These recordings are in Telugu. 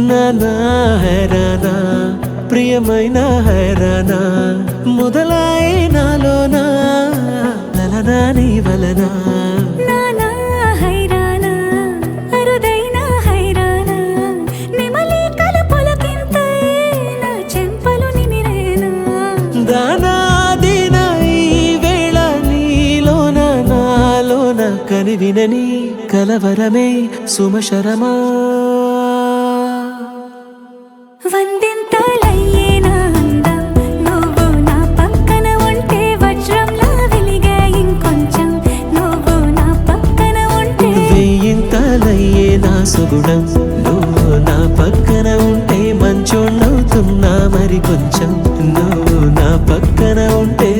నానా హైరానా ప్రియమైన హైరానా మొదలాయే నాలోనా లలనా నీ వలనా నానా హైరానా అరుదైన హైరానా నిమలి కలపులకింతై నా చెంపలు నిమిరేనా దానా దినా ఈ వేళ నీలోన నాలోన కనివినని కలవరమే సుమశరమా వందింతలయ్యే నా అందం నువ్వు నా పక్కన ఉంటే వజ్రంలా వెలిగే ఇంకొంచెం నువ్వు నా పక్కన ఉంటే వెయ్యింతలయ్యే నా సుగుణం నువ్వు నా పక్కన ఉంటే మంచోణ్ణవుతున్నా మరి కొంచెం నువ్వు నా పక్కన ఉంటే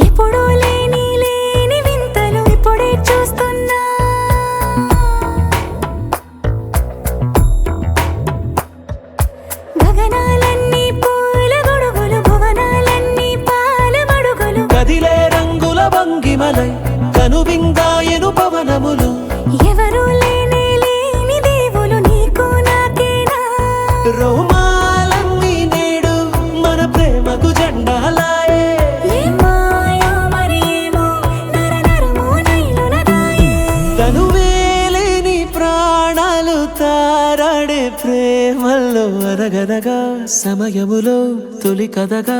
ఎప్పుడూ లేని వింతలు ఇప్పుడే చూస్తున్నా గగనాలన్నీ పూల గొడుగులు భువనాలన్నీ పాల మడుగులు కదిలే రంగుల భంగిమలై కనువిందాయను పవనములు ఎవరూ లేని దేవులు నీకు నాకేనా రోమాలన్నీ నేడు మన ప్రేమకు జెండాలాయే ఏమాయో మరేమో నరనరమో నైలునదాయే తనువేలేని ప్రాణాలు తారాడే ప్రేమల్లో అనగనగా సమయములో తొలి కథగా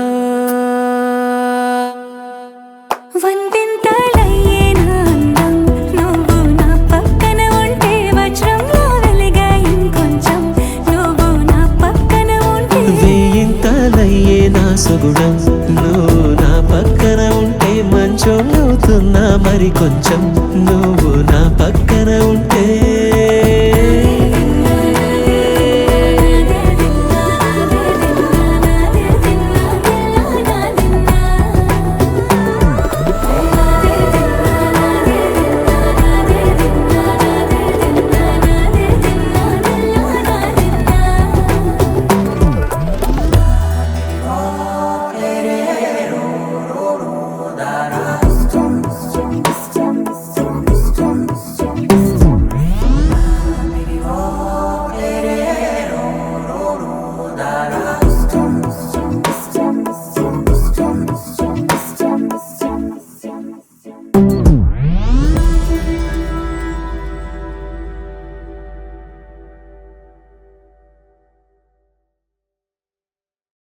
వందింతలయ్యే నా అందం నువ్వు నా పక్కన ఉంటే వజ్రంలా వెలిగే ఇంకొంచెం నువ్వు నా పక్కన ఉంటే వెయ్యింతలయ్యే నా సుగుణం నువ్వు నా పక్కన ఉంటే మంచోణ్ణవుతున్నా మరి కొంచెం నువ్వు నా పక్కన ఉంటే